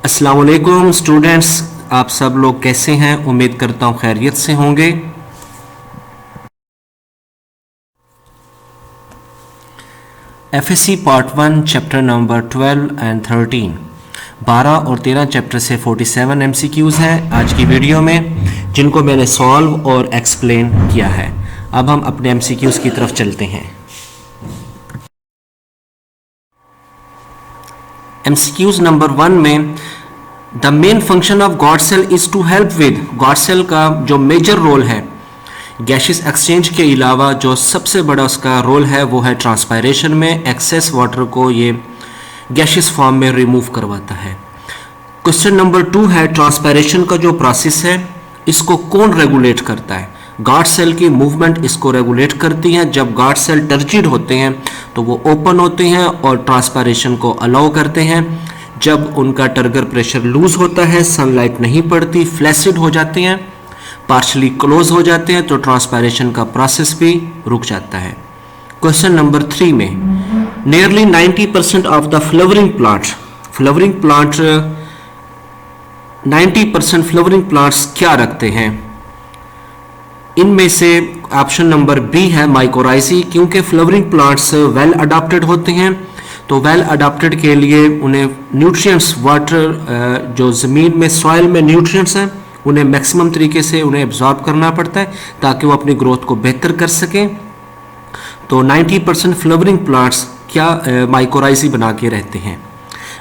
अस्सलाम वालेकुम स्टूडेंट्स, आप सब लोग कैसे हैं? उम्मीद करता हूँ खैरियत से होंगे। FSc part 1 chapter number 12 and 13 12 और 13 चैप्टर से 47 एमसीक्यूज़ हैं आज की वीडियो में, जिनको मैंने सॉल्व और एक्सप्लेन किया है। अब हम अपने एमसीक्यूज़ की तरफ चलते हैं। एमसीक्यूज़ नंबर 1 में the main function of guard cell is to help with. Guard cell का जो मेजर रोल है गैशियस एक्सचेंज के अलावा, जो सबसे बड़ा उसका रोल है वो है ट्रांसपायरेशन में। एक्सेस वाटर को ये गैशियस फॉर्म में रिमूव करवाता है। क्वेश्चन नंबर 2 है ट्रांसपायरेशन का जो प्रोसेस है इसको कौन रेगुलेट करता है? गार्ड सेल की मूवमेंट इसको रेगुलेट करती है। जब गार्ड सेल टर्जिड होते हैं तो वो ओपन होते हैं और ट्रांसपायरेशन को अलाउ करते हैं। जब उनका टर्गर प्रेशर लूज होता है, सनलाइट नहीं पड़ती, फ्लैसिड हो जाते हैं, पार्शली क्लोज हो जाते हैं, तो ट्रांसपायरेशन का प्रोसेस भी रुक जाता है। क्वेश्चन नंबर 3 में nearly 90% of the flowering plant 90% flowering plants क्या रखते हैं? इनमें से ऑप्शन नंबर बी है माइकोराइजी, क्योंकि फ्लावरिंग प्लांट्स वेल अडॉप्टेड होते हैं। तो वेल अडॉप्टेड के लिए उन्हें न्यूट्रिएंट्स, वाटर जो ज़मीन में सॉइल में न्यूट्रिएंट्स हैं उन्हें मैक्सिमम तरीके से उन्हें एब्जॉर्ब करना पड़ता है ताकि वो अपनी ग्रोथ को बेहतर कर सकें। तो 90% फ्लावरिंग प्लांट्स क्या माइकोराइजी बना के रहते हैं।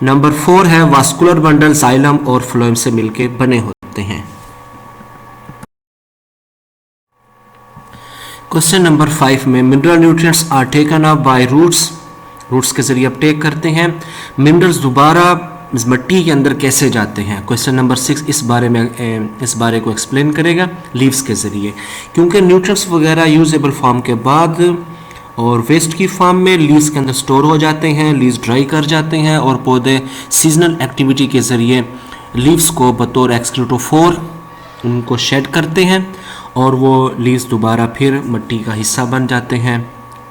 नंबर 4 है वास्कुलर बंडल जाइलम और फ्लोएम से मिलके बने होते हैं। क्वेश्चन नंबर 5 में mineral nutrients are taken up by roots के जरिए अपटेक करते हैं। मिनरल्स दोबारा मिट्टी के अंदर कैसे जाते हैं? क्वेश्चन नंबर 6 इस बारे को एक्सप्लेन करेगा लीव्स के ज़रिए, क्योंकि न्यूट्रिएंट्स वगैरह यूजेबल फॉर्म के बाद और वेस्ट की फॉर्म में लीव्स के अंदर स्टोर हो जाते हैं, लीव्स ड्राई कर जाते हैं और पौधे सीजनल एक्टिविटी के ज़रिए लीव्स को बतौर एक्सक्रीटोफोर उनको शेड करते हैं और वो लीव्स दोबारा फिर मिट्टी का हिस्सा बन जाते हैं।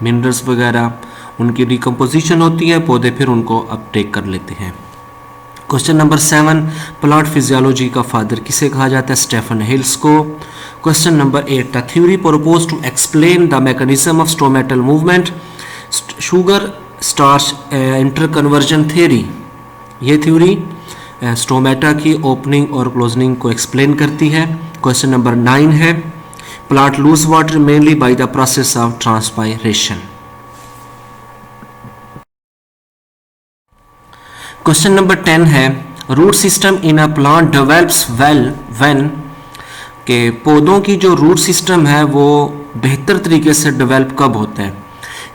मिनरल्स वगैरह उनकी डिकम्पोजिशन होती है, पौधे फिर उनको अपटेक कर लेते हैं। क्वेश्चन नंबर 7 प्लांट फिजियोलॉजी का फादर किसे कहा जाता है? स्टेफन हिल्स को। Question number 8 the theory propose to explain the mechanism of stomatal movement. Sugar starch interconversion theory, ये थ्योरी स्टोमेटा की ओपनिंग और क्लोजनिंग को एक्सप्लेन करती है। क्वेश्चन नंबर 9 है plant lose water mainly by the process of transpiration. Question number 10 है root system in a plant develops well when, के पौधों की जो रूट सिस्टम है वो बेहतर तरीके से डेवलप कब होता है?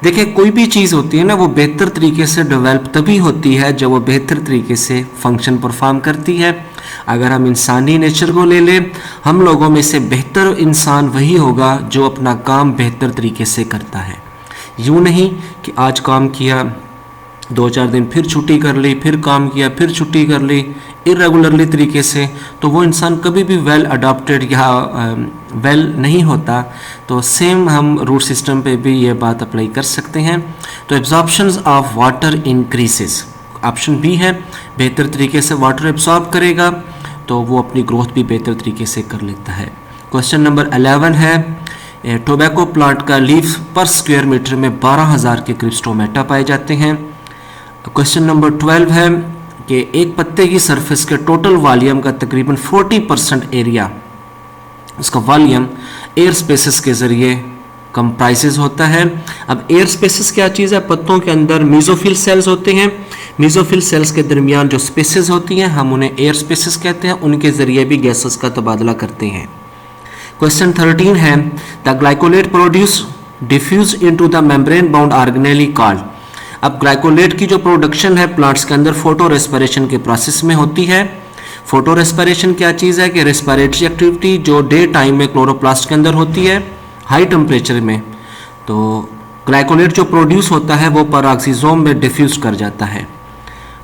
देखिए, कोई भी चीज़ होती है ना, वो बेहतर तरीके से डेवलप तभी होती है जब वो बेहतर तरीके से फंक्शन परफॉर्म करती है। अगर हम इंसानी नेचर को ले लें, हम लोगों में से बेहतर इंसान वही होगा जो अपना काम बेहतर तरीके से करता है। यूँ नहीं कि आज काम किया, 2-4 दिन फिर छुट्टी कर ली, फिर काम किया, फिर छुट्टी कर ली, इरेगुलरली तरीके से, तो वो इंसान कभी भी वेल अडॉप्टेड या वेल नहीं होता। तो सेम हम रूट सिस्टम पे भी ये बात अप्लाई कर सकते हैं। तो absorption of water increases, option B है, बेहतर तरीके से वाटर एब्जॉर्ब करेगा तो वो अपनी ग्रोथ भी बेहतर तरीके से कर लेता है। क्वेश्चन नंबर 11 है टोबैको प्लांट का लीफ पर स्क्वायर मीटर में 12,000 के करीब स्टोमेटा पाए जाते हैं। क्वेश्चन नंबर 12 है कि एक पत्ते की सरफेस के टोटल वॉल्यूम का तकरीबन 40% एरिया, उसका वॉल्यूम एयर स्पेसेस के ज़रिए कंप्राइजेज होता है। अब एयर स्पेसेस क्या चीज़ है? पत्तों के अंदर मीजोफिल सेल्स होते हैं। मीजोफिल सेल्स के दरमियान जो स्पेसेस होती हैं हम उन्हें एयर स्पेसेस कहते हैं, उनके ज़रिए भी गैसेस का तबादला करते हैं। क्वेश्चन 13 है the glycolate produce diffuse into the membrane bound organelle called. अब ग्लाइकोलेट की जो प्रोडक्शन है प्लांट्स के अंदर फोटो रेस्पिरेशन के प्रोसेस में होती है। फोटो रेस्पिरेशन क्या चीज़ है कि रेस्पिरेटरी एक्टिविटी जो डे टाइम में क्लोरोप्लास्ट के अंदर होती है हाई टेम्परेचर में, तो ग्लाइकोलेट जो प्रोड्यूस होता है वो पेरोक्सिसोम में डिफ्यूज कर जाता है।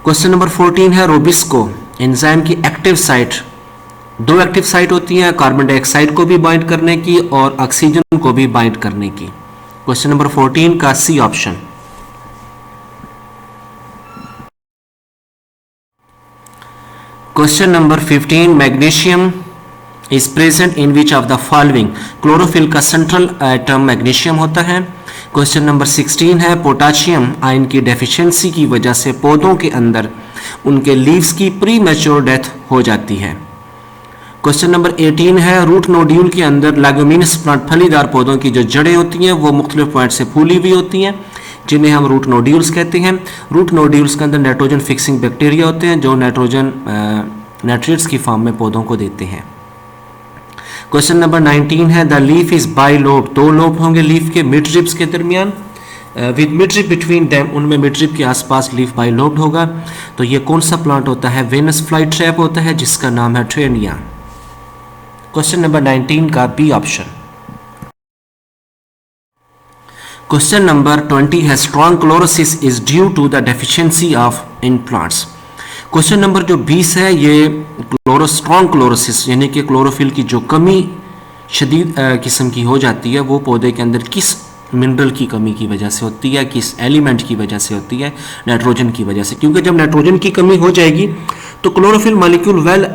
क्वेश्चन नंबर 14 है रोबिस्को एंजाइम की एक्टिव साइट, 2 एक्टिव साइट होती हैं, कार्बन डाइऑक्साइड को भी बाइंड करने की और ऑक्सीजन को भी बाइंड करने की। क्वेश्चन नंबर 14 का C option. Question number 15, magnesium is present in which of the following. Chlorophyll का सेंट्रल एटम मैग्नीशियम होता है। क्वेश्चन नंबर 16 है, पोटाशियम आयन की डेफिशिएंसी की वजह से पौधों के अंदर उनके लीव्स की प्री मैच्योर डेथ हो जाती है। क्वेश्चन नंबर 18 है, रूट नोड्यूल के अंदर लेगुमिनस प्लांट फलीदार पौधों की जो जड़ें होती हैं वो मुख्तलिफ पॉइंट से फूली हुई होती हैं, जिन्हें हम रूट नोड्यूल्स कहते हैं। रूट नोड्यूल्स के अंदर नाइट्रोजन फिक्सिंग बैक्टीरिया होते हैं जो नाइट्रोजन नाइट्रेट्स की फॉर्म में पौधों को देते हैं। क्वेश्चन नंबर 19 है, द लीफ इज बाइलोब, दो लोब होंगे लीफ के मिड रिब्स के दरमियान, with mid rib between them, उनमें मिड रिब के आसपास लीफ बाइलोब्ड होगा। तो ये कौन सा प्लांट होता है? वेनस फ्लाई ट्रैप होता है जिसका नाम है ट्रेनिया। क्वेश्चन नंबर 19 का बी ऑप्शन। क्वेश्चन नंबर 20 है, strong chlorosis is due to the deficiency of in plants. Question number जो 20 है ये स्ट्रॉन्ग क्लोरोसिस यानी कि क्लोरोफिल की जो कमी शदीद किस्म की हो जाती है वो पौधे के अंदर किस मिनरल की कमी की वजह से होती है, किस एलिमेंट की वजह से होती है? नाइट्रोजन की वजह से, क्योंकि जब नाइट्रोजन की कमी हो जाएगी तो क्लोरोफिल मॉलिक्यूल वेल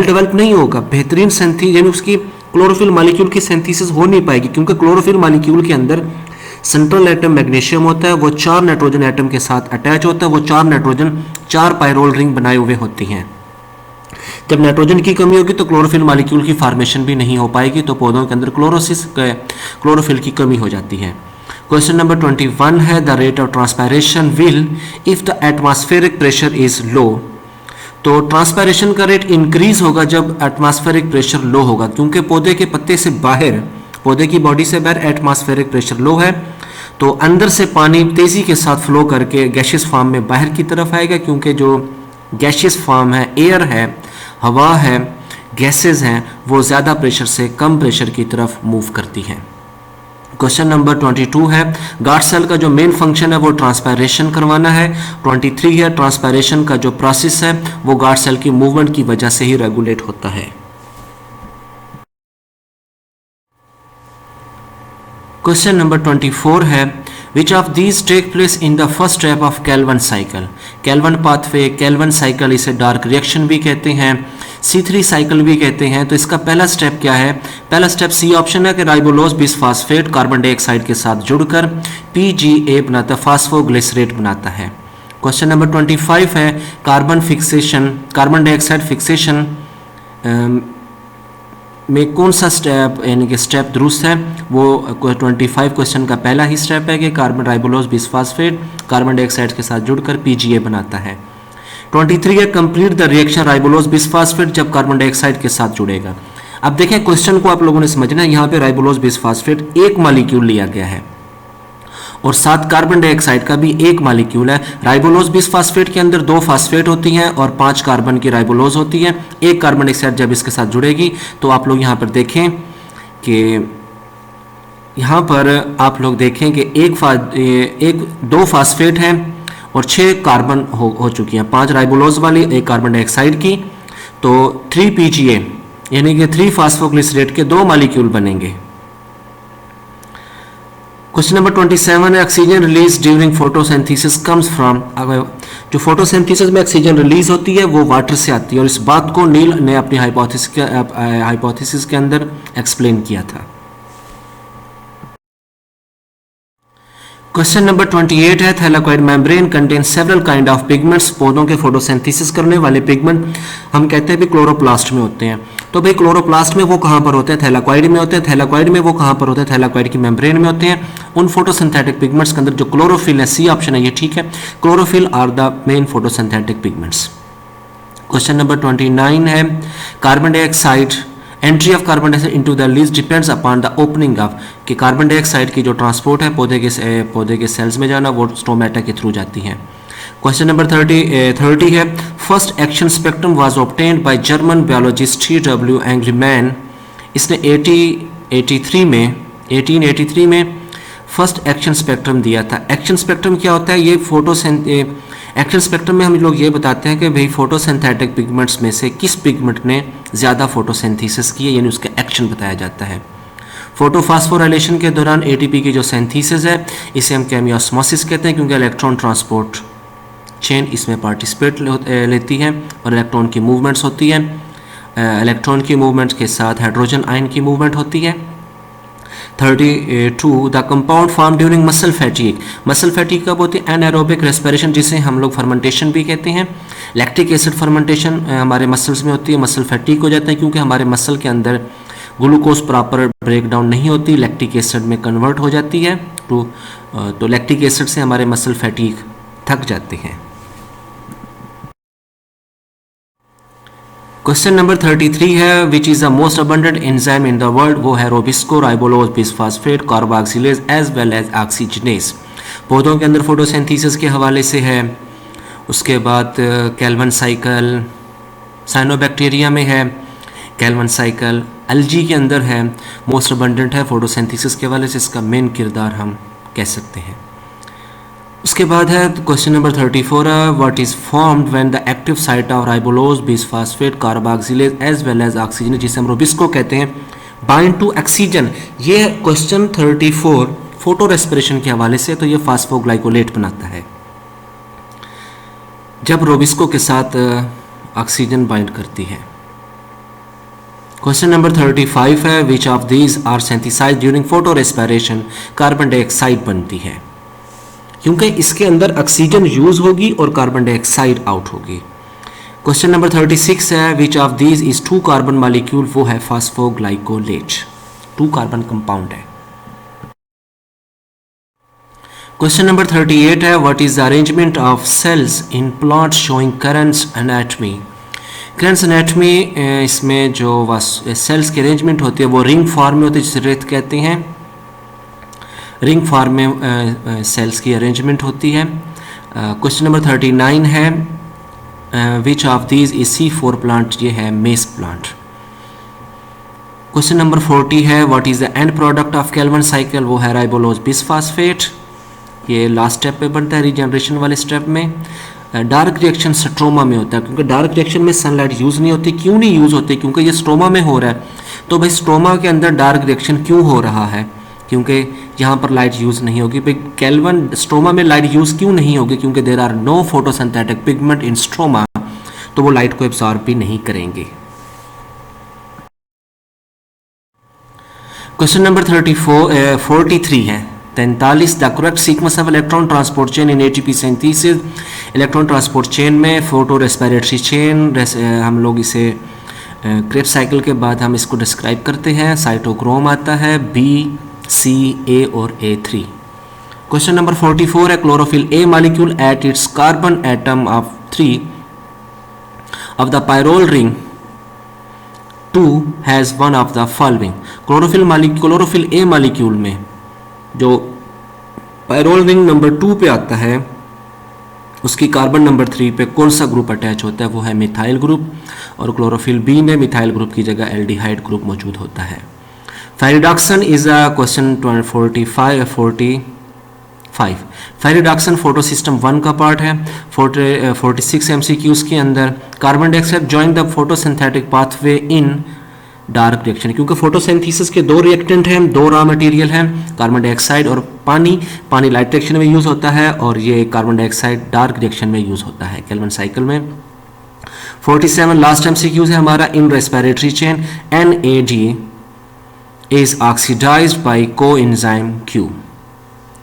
डेवलप नहीं होगा, बेहतरीन सेंथी यानी उसकी क्लोरोफिल मॉलिक्यूल की सिंथेसिस हो नहीं पाएगी, क्योंकि क्लोरोफिल मॉलिक्यूल के अंदर सेंट्रल एटम मैग्नीशियम होता है, वो 4 नाइट्रोजन एटम के साथ अटैच होता है, वो 4 नाइट्रोजन 4 पायरोल रिंग बनाए हुए होती हैं। जब नाइट्रोजन की कमी होगी तो क्लोरोफिल मॉलिक्यूल की फॉर्मेशन भी नहीं हो पाएगी, तो पौधों के अंदर क्लोरोफिल की कमी हो जाती है। क्वेश्चन नंबर 21 है, the rate of transpiration will if the atmospheric pressure is low. तो ट्रांसपायरेशन का रेट इंक्रीज होगा जब एटमॉस्फेरिक प्रेशर लो होगा, क्योंकि पौधे के पत्ते से बाहर, पौधे की बॉडी से बाहर एटमॉस्फेरिक प्रेशर लो है, तो अंदर से पानी तेजी के साथ फ्लो करके गैशियस फॉर्म में बाहर की तरफ आएगा, क्योंकि जो गैशियस फॉर्म है, एयर है, हवा है, गैसेस हैं, वो ज़्यादा प्रेशर से कम प्रेशर की तरफ मूव करती हैं। क्वेश्चन नंबर 22 है, गार्ड सेल का जो मेन फंक्शन है वो ट्रांसपायरेशन करवाना है। 23 है, ट्रांसपायरेशन का जो प्रोसेस है वो गार्ड सेल की मूवमेंट की वजह से ही रेगुलेट होता है। क्वेश्चन नंबर 24 है, which of these take place in the first step of Calvin cycle. Calvin pathway, Calvin cycle, इसे डार्क रिएक्शन भी कहते हैं, C3 साइकिल भी कहते हैं। तो इसका पहला स्टेप क्या है? पहला स्टेप सी ऑप्शन है कि राइबोलोज बिसफॉस्फेट कार्बन डाइऑक्साइड के साथ जुड़कर PGA बनाता, फास्फोग्लिसरेट बनाता है। क्वेश्चन नंबर 25 है, carbon fixation, carbon dioxide fixation में कौन सा स्टेप यानी कि स्टेप दुरुस्त है? वो 25 क्वेश्चन का पहला ही स्टेप है कि कार्बन राइबोलोज बिसफॉस्फेट कार्बन डाइऑक्साइड के साथ जुड़कर PGA बनाता है। 23 है, कंप्लीट द रिएक्शन राइबोलोज बिसफॉस्फेट जब कार्बन डाइऑक्साइड के साथ जुड़ेगा। अब देखें क्वेश्चन को आप लोगों ने समझना है, यहाँ पे राइबोलोज बिसफॉस्फेट एक मॉलिक्यूल लिया गया है और साथ कार्बन डाइऑक्साइड का भी एक मॉलिक्यूल है। राइबोलोज बिसफॉस्फेट के अंदर 2 फास्फेट होती हैं और 5 कार्बन की राइबोलोज होती है। एक कार्बन डाइऑक्साइड जब इसके साथ जुड़ेगी तो आप लोग यहाँ पर देखें कि यहाँ पर आप लोग देखें कि 2 फास्फेट हैं और 6 कार्बन हो चुकी हैं, 5 राइबोलोज वाली, 1 कार्बन डाइऑक्साइड की, तो 3 PGA यानी कि 3 फास्फोग्लिसरेट के 2 मॉलिक्यूल बनेंगे। क्वेश्चन नंबर 27 है, oxygen release during photosynthesis comes from. जो फोटोसिंथेसिस में ऑक्सीजन रिलीज होती है वो वाटर से आती है, और इस बात को नील ने अपनी हाइपोथेसिस के अंदर एक्सप्लेन किया था। क्वेश्चन नंबर 28 है, thylakoid membrane contain several kind of pigments. पौधों के फोटोसिंथेसिस करने वाले पिगमेंट हम कहते हैं भी क्लोरोप्लास्ट में होते हैं। तो भाई क्लोरोप्लास्ट में वो कहाँ पर होते हैं? थैलाकोइड में होते हैं। थैलाकोइड में वो कहाँ पर होते हैं? थैलाकोइड की मेम्ब्रेन में होते हैं। उन फोटोसिंथेटिक पिगमेंट्स के अंदर जो क्लोरोफिल है, सी ऑप्शन है ये ठीक है, chlorophyll are the main photosynthetic pigments. Question number 29 है, carbon dioxide entry of carbon dioxide into the leaves depends upon the opening of, कि कार्बन डाइऑक्साइड की जो ट्रांसपोर्ट है पौधे के सेल्स में जाना वो स्टोमेटा के थ्रू जाती है। क्वेश्चन नंबर 30 है, first action spectrum was obtained by German biologist TW एंग्रीमैन। इसने 1883 में फर्स्ट एक्शन स्पेक्ट्रम दिया था। एक्शन स्पेक्ट्रम क्या होता है? ये एक्शन स्पेक्ट्रम में हम लोग ये बताते हैं कि भाई फोटोसिंथेटिक पिगमेंट्स में से किस पिगमेंट ने ज़्यादा फोटोसिंथेसिस की है, यानी उसका एक्शन बताया जाता है। फोटोफॉस्फोराइलेशन के दौरान ATP की जो सिंथेसिस है इसे हम केमियोस्मोसिस कहते हैं, क्योंकि इलेक्ट्रॉन ट्रांसपोर्ट चेन इसमें पार्टिसिपेट लेती है और इलेक्ट्रॉन की मूवमेंट्स होती है। इलेक्ट्रॉन की मूवमेंट्स के साथ हाइड्रोजन आयन की मूवमेंट होती है। 32 the compound form during muscle fatigue. Muscle fatigue कब होती है? एनारोबिक रेस्पिरेशन, जिसे हम लोग फर्मेंटेशन भी कहते हैं। लैक्टिक एसिड फर्मेंटेशन हमारे मसल्स में होती है, मसल फैटीग हो जाता है क्योंकि हमारे मसल के अंदर ग्लूकोज प्रॉपर ब्रेक डाउन नहीं होती, लैक्टिक एसिड में कन्वर्ट हो जाती है। तो लैक्टिक एसिड से हमारे मसल फैटीग थक जाते हैं। क्वेश्चन नंबर 33 है which is the most abundant enzyme in the world. वो है RuBisCO, ribulose, bisphosphate, carboxylase as well as oxygenase. पौधों के अंदर फोटोसिंथेसिस के हवाले से है। उसके बाद कैल्वन साइकिल साइनोबैक्टीरिया में है, कैल्वन साइकिल एल्गी के अंदर है, मोस्ट अबंडेंट है फोटोसिंथेसिस के हवाले से, इसका मेन किरदार हम कह सकते हैं। उसके बाद है क्वेश्चन नंबर 34 है what is formed when the active site of ribulose, bisphosphate, carboxylase as well as oxygen, जिसे हम रोबिस्को कहते हैं, बाइंड टू ऑक्सीजन। ये क्वेश्चन 34 फोटो रेस्पिरेशन के हवाले से, तो ये फास्फोग्लाइकोलेट बनाता है जब रोबिस्को के साथ ऑक्सीजन बाइंड करती है। क्वेश्चन नंबर 35 है which of these are synthesized during photorespiration. Carbon dioxide बनती है क्योंकि इसके अंदर ऑक्सीजन यूज होगी और कार्बन डाइऑक्साइड आउट होगी। क्वेश्चन नंबर 36 है which of these is 2 carbon molecule. वो है फास्फोग्लाइकोलेट, 2 कार्बन कंपाउंड है। क्वेश्चन नंबर 38 है what is the arrangement of cells in plant showing Kranz anatomy. Kranz anatomy इसमें जो सेल्स की अरेंजमेंट होती है वो रिंग फॉर्म में होती है, जिसे रेत कहते हैं। रिंग फॉर्म में सेल्स की अरेंजमेंट होती है। क्वेश्चन नंबर 39 है which of these is C4 plant. ये है मेस प्लांट। क्वेश्चन नंबर 40 है what is the end product of Calvin cycle. वो है राइबोलोज बिसफॉस्फेट। ये लास्ट स्टेप पे बनता है रीजनरेशन वाले स्टेप में। डार्क रिएक्शन स्ट्रोमा में होता है क्योंकि डार्क रिएक्शन में सनलाइट यूज़ नहीं होती। क्यों नहीं यूज़ होती? क्योंकि ये स्ट्रोमा में हो रहा है। तो भाई स्ट्रोमा के अंदर डार्क रिएक्शन क्यों हो रहा है? क्योंकि यहाँ पर लाइट यूज़ नहीं होगी। भाई कैल्वन स्ट्रोमा में लाइट यूज़ क्यों नहीं होगी? क्योंकि there are no photosynthetic pigment in stroma, तो वो लाइट को एब्जॉर्ब भी नहीं करेंगे। क्वेश्चन नंबर 43 है 43 the correct sequence of electron transport chain in ATP synthesis. Electron transport chain में फोटो रेस्पिरेटरी चेन, हम लोग इसे क्रेब्स साइकिल के बाद हम इसको डिस्क्राइब करते हैं। साइटोक्रोम आता है B, C, A और A3। क्वेश्चन नंबर 44 है chlorophyll A molecule at its carbon atom of 3 of the pyrrole ring 2 has one of the following। Chlorophyll A molecule में जो पायरोल रिंग नंबर 2 पे आता है उसकी कार्बन नंबर 3 पे कौन सा ग्रुप अटैच होता है? वो है मिथाइल ग्रुप। और क्लोरोफिल बी में मिथाइल ग्रुप की जगह एल्डिहाइड ग्रुप मौजूद होता है। Ferredoxin is a question 45। Ferredoxin photosystem 1 का पार्ट है। 46 MCQs के अंदर carbon dioxide join the photosynthetic pathway in dark reaction, क्योंकि फोटोसिंथेसिस के 2 रिएक्टेंट हैं, 2 रॉ मटेरियल हैं, कार्बन डाइऑक्साइड और पानी। पानी लाइट रिएक्शन में यूज़ होता है और ये कार्बन डाइऑक्साइड डार्क रिएक्शन में यूज़ होता है कैल्विन साइकिल में। 47 लास्ट MCQs है हमारा। In respiratory chain NAD is oxidised by coenzyme Q।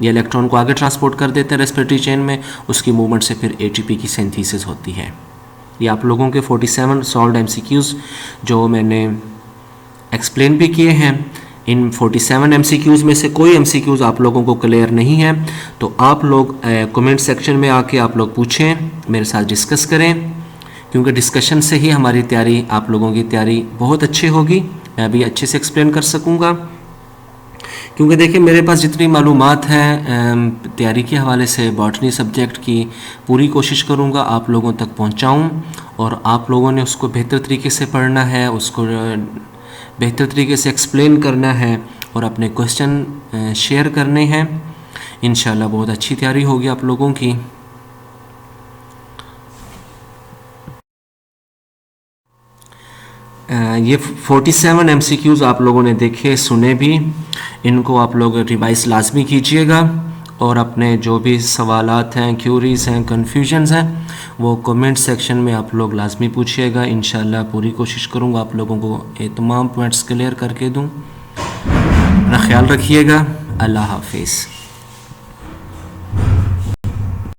ये इलेक्ट्रॉन को आगे ट्रांसपोर्ट कर देते हैं रेस्पिरेटरी चेन में, उसकी मूवमेंट से फिर ATP की सिंथेसिस होती है। ये आप लोगों के 47 सॉल्व्ड MCQs जो मैंने एक्सप्लेन भी किए हैं। इन 47 MCQs में से कोई MCQs आप लोगों को क्लियर नहीं है तो आप लोग कमेंट सेक्शन में आके आप लोग पूछें, मेरे साथ डिस्कस करें, क्योंकि डिस्कशन से ही हमारी तैयारी, आप लोगों की तैयारी बहुत अच्छी होगी, मैं भी अच्छे से एक्सप्लेन कर सकूँगा। क्योंकि देखिए मेरे पास जितनी मालूमात हैं तैयारी के हवाले से बॉटनी सब्जेक्ट की, पूरी कोशिश करूँगा आप लोगों तक पहुँचाऊँ और आप लोगों ने उसको बेहतर तरीके से पढ़ना है, उसको बेहतर तरीके से एक्सप्लेन करना है और अपने क्वेश्चन शेयर करने हैं। इंशाल्लाह बहुत अच्छी तैयारी होगी आप लोगों की। ये 47 MCQs आप लोगों ने देखे सुने भी, इनको आप लोग रिवाइज लाजमी कीजिएगा और अपने जो भी सवालात हैं, क्यूरीज़ हैं, कन्फ्यूजन्स हैं, वो कमेंट सेक्शन में आप लोग लाजमी पूछिएगा। इंशाल्लाह पूरी कोशिश करूँगा आप लोगों को ये तमाम पॉइंट्स क्लियर करके दूँ। अपना ख्याल रखिएगा। अल्लाह हाफिज़।